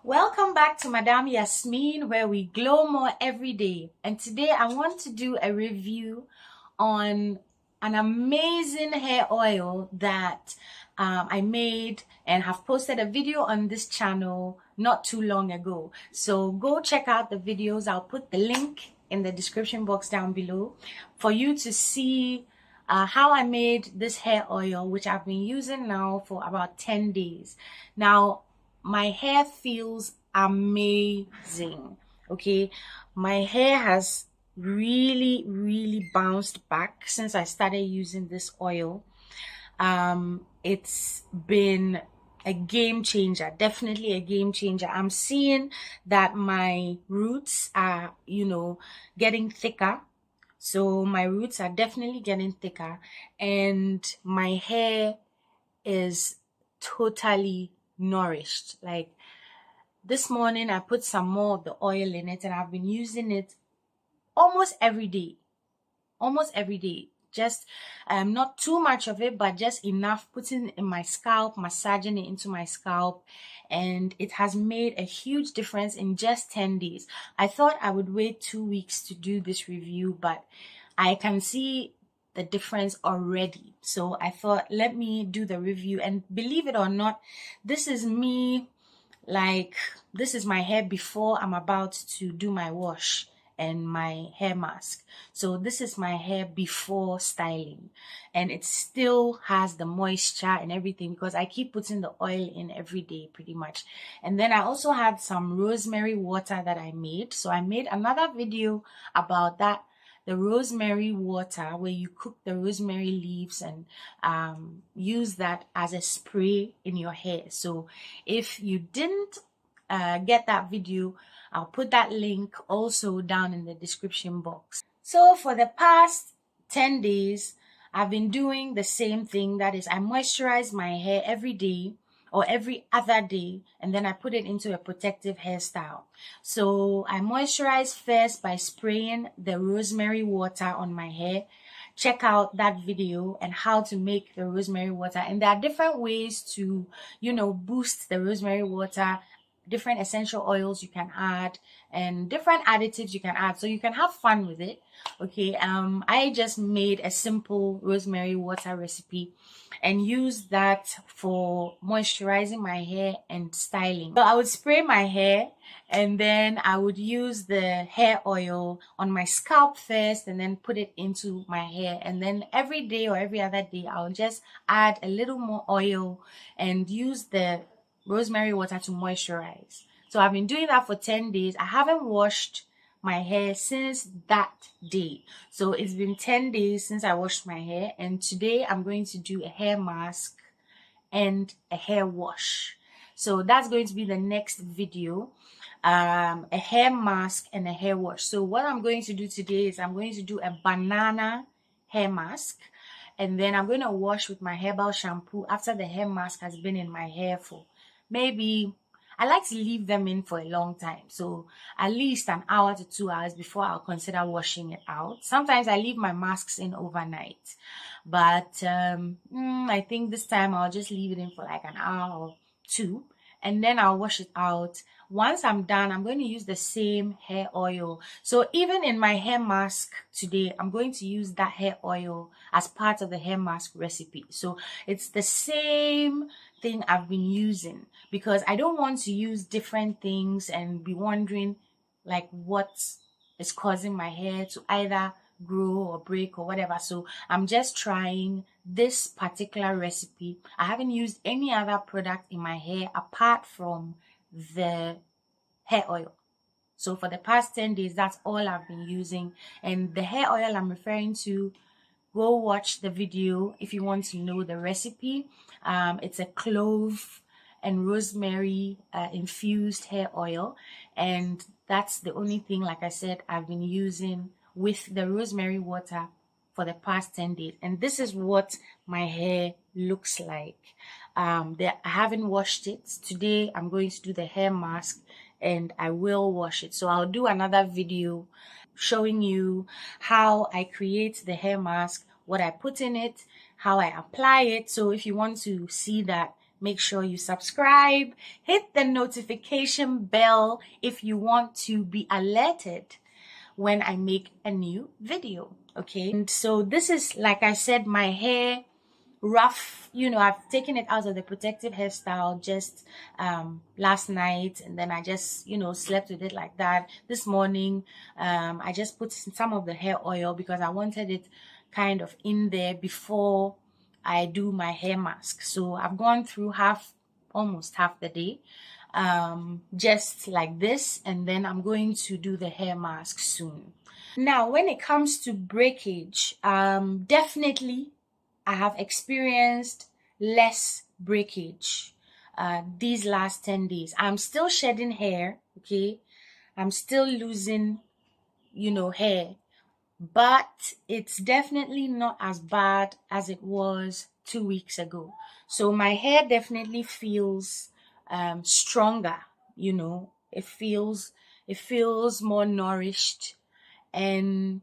Welcome back to Madame Yasmin, where we glow more every day. And today I want to do a review on an amazing hair oil that I made and have posted a video on this channel not too long ago. So go check out the videos. I'll put the link in the description box down below for you to see how I made this hair oil, which I've been using now for about 10 days. Now, my hair feels amazing. Okay, my hair has really bounced back since I started using this oil. It's been a game changer, definitely a game changer. I'm seeing that my roots are, getting thicker. So my roots are definitely getting thicker, and my hair is totally nourished. Like this morning I put some more of the oil in it, and I've been using it almost every day. Just not too much of it, but just enough, putting it in my scalp, massaging it into my scalp, and it has made a huge difference in just 10 days. I thought I would wait 2 weeks to do this review, but I can see the difference already. So I thought, let me do the review. And believe it or not, this is me, like, this is my hair before I'm about to do my wash and my hair mask. So this is my hair before styling, and it still has the moisture and everything because I keep putting the oil in every day pretty much. And then I also had some rosemary water that I made. So I made another video about that, the rosemary water, where you cook the rosemary leaves and use that as a spray in your hair. So if you didn't get that video, I'll put that link also down in the description box. So for the past 10 days, I've been doing the same thing. That is, I moisturize my hair every day or every other day, and then I put it into a protective hairstyle. So I moisturize first by spraying the rosemary water on my hair. Check out that video and how to make the rosemary water. And there are different ways to, boost the rosemary water, different essential oils you can add, and different additives you can add, so you can have fun with it. Okay, I just made a simple rosemary water recipe and use that for moisturizing my hair and styling. So I would spray my hair, and then I would use the hair oil on my scalp first and then put it into my hair. And then every day or every other day, I'll just add a little more oil and use the rosemary water to moisturize. So I've been doing that for 10 days. I haven't washed my hair since that day. So it's been 10 days since I washed my hair, and today I'm going to do a hair mask and a hair wash. So that's going to be the next video, a hair mask and a hair wash. So what I'm going to do today is I'm going to do a banana hair mask, and then I'm going to wash with my herbal shampoo after the hair mask has been in my hair for maybe, I like to leave them in for a long time, so at least an hour to 2 hours before I'll consider washing it out. Sometimes I leave my masks in overnight, but I think this time I'll just leave it in for like an hour or two, and then I'll wash it out. Once I'm done, I'm going to use the same hair oil. So even in my hair mask today, I'm going to use that hair oil as part of the hair mask recipe. So it's the same thing I've been using, because I don't want to use different things and be wondering like what is causing my hair to either grow or break or whatever. So I'm just trying this particular recipe. I haven't used any other product in my hair apart from the hair oil. So for the past 10 days, that's all I've been using. And the hair oil I'm referring to, go watch the video if you want to know the recipe. It's a clove and rosemary infused hair oil, and that's the only thing, like I said, I've been using with the rosemary water for the past 10 days. And this is what my hair looks like. I haven't washed it. Today I'm going to do the hair mask, and I will wash it. So I'll do another video showing you how I create the hair mask, what I put in it, how I apply it. So if you want to see that, make sure you subscribe, hit the notification bell if you want to be alerted when I make a new video. Okay, and so this is, like I said, my hair rough. I've taken it out of the protective hairstyle just last night, and then I just slept with it like that. This morning I just put some of the hair oil because I wanted it kind of in there before I do my hair mask. So I've gone through almost half the day just like this, and then I'm going to do the hair mask soon. Now, when it comes to breakage, definitely I have experienced less breakage these last 10 days. I'm still shedding hair, okay? I'm still losing, hair, but it's definitely not as bad as it was 2 weeks ago. So my hair definitely feels stronger, it feels more nourished, and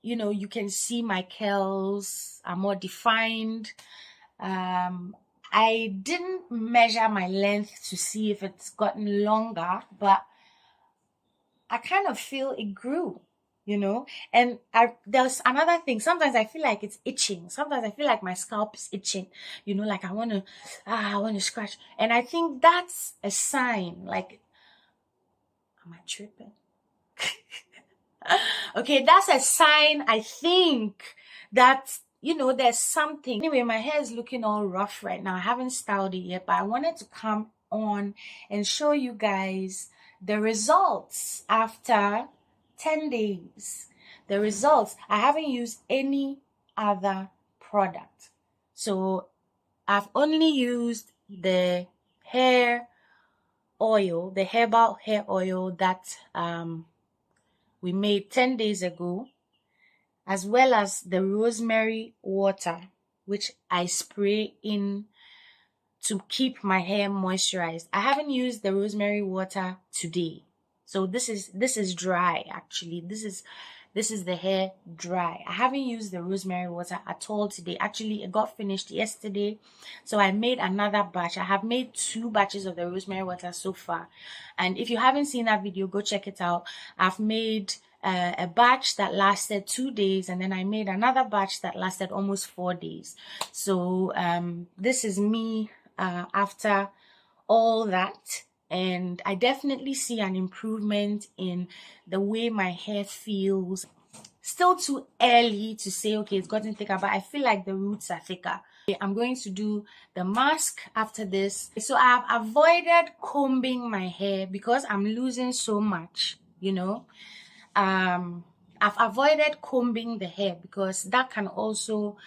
you can see my curls are more defined. I didn't measure my length to see if it's gotten longer, but I kind of feel it grew, and there's another thing. Sometimes I feel like it's itching. Sometimes I feel like my scalp is itching, like I want to scratch. And I think that's a sign, like, am I tripping? Okay, that's a sign, I think, that there's something. Anyway, my hair is looking all rough right now. I haven't styled it yet, but I wanted to come on and show you guys the results after 10 days. The results. I haven't used any other product, so I've only used the hair oil, the herbal hair oil that we made 10 days ago, as well as the rosemary water, which I spray in to keep my hair moisturized. I haven't used the rosemary water today, so this is dry. Actually, this is the hair dry. I haven't used the rosemary water at all today. Actually, it got finished yesterday, so I made another batch. I have made 2 batches of the rosemary water so far, and if you haven't seen that video, go check it out. I've made a batch that lasted 2 days, and then I made another batch that lasted almost 4 days. So this is me after all that, and I definitely see an improvement in the way my hair feels. Still too early to say, okay, it's gotten thicker, but I feel like the roots are thicker. I'm going to do the mask after this. So I've avoided combing my hair because I'm losing so much, I've avoided combing the hair because that can also,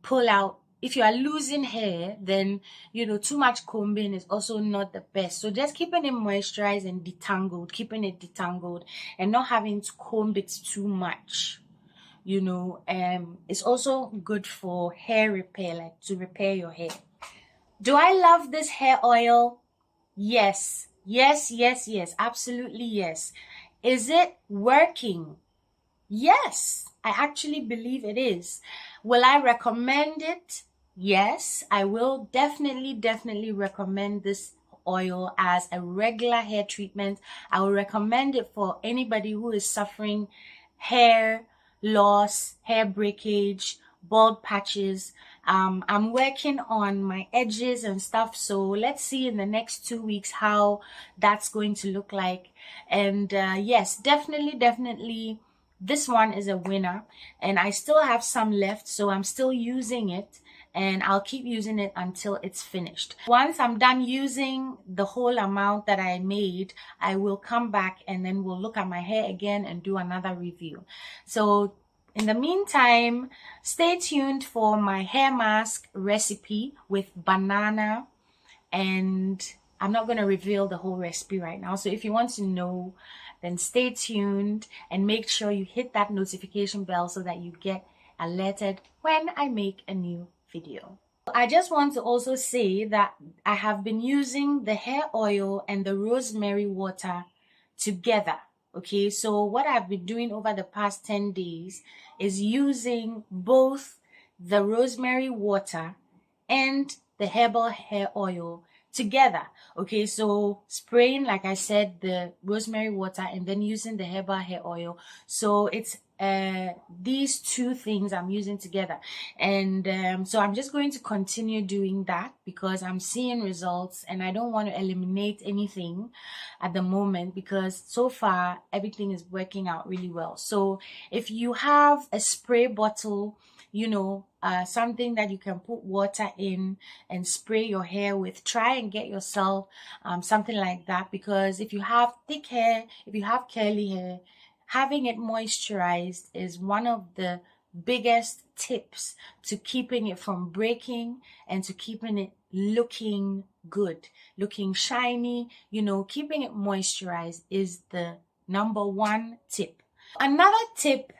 pull out. If you are losing hair, then, too much combing is also not the best. So just keeping it moisturized and keeping it detangled and not having to comb it too much, it's also good for hair repair, like to repair your hair. Do I love this hair oil? Yes, absolutely yes. Is it working? Yes, I actually believe it is. Will I recommend it? Yes, I will definitely recommend this oil as a regular hair treatment. I will recommend it for anybody who is suffering hair loss, hair breakage, bald patches. I'm working on my edges and stuff, so let's see in the next 2 weeks how that's going to look like. And yes, definitely this one is a winner, and I still have some left, so I'm still using it, and I'll keep using it until it's finished. Once I'm done using the whole amount that I made, I will come back and then we'll look at my hair again and do another review. So in the meantime, stay tuned for my hair mask recipe with banana, and I'm not going to reveal the whole recipe right now. So if you want to know, then stay tuned and make sure you hit that notification bell so that you get alerted when I make a new video. I just want to also say that I have been using the hair oil and the rosemary water together. Okay, so what I've been doing over the past 10 days is using both the rosemary water and the herbal hair oil together. Okay, so spraying, like I said, the rosemary water and then using the herbal hair oil. So it's these two things I'm using together, and so I'm just going to continue doing that because I'm seeing results and I don't want to eliminate anything at the moment because so far everything is working out really well. So if you have a spray bottle, something that you can put water in and spray your hair with, try and get yourself something like that, because if you have thick hair, if you have curly hair, having it moisturized is one of the biggest tips to keeping it from breaking and to keeping it looking good, looking shiny. Keeping it moisturized is the number one tip. Another tip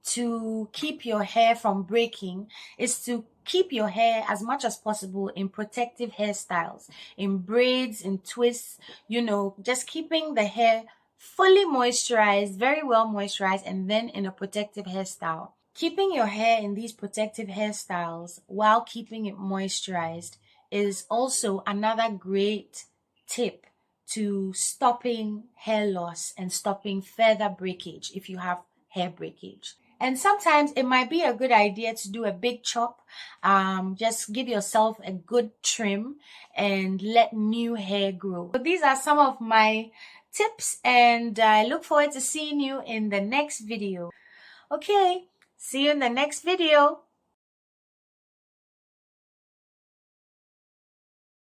to keep your hair from breaking is to keep your hair as much as possible in protective hairstyles, in braids, in twists, just keeping the hair fully moisturized, very well moisturized, and then in a protective hairstyle. Keeping your hair in these protective hairstyles while keeping it moisturized is also another great tip to stopping hair loss and stopping further breakage if you have hair breakage. And sometimes it might be a good idea to do a big chop. Just give yourself a good trim and let new hair grow. So these are some of my tips, and I look forward to seeing you in the next video. Okay, see you in the next video.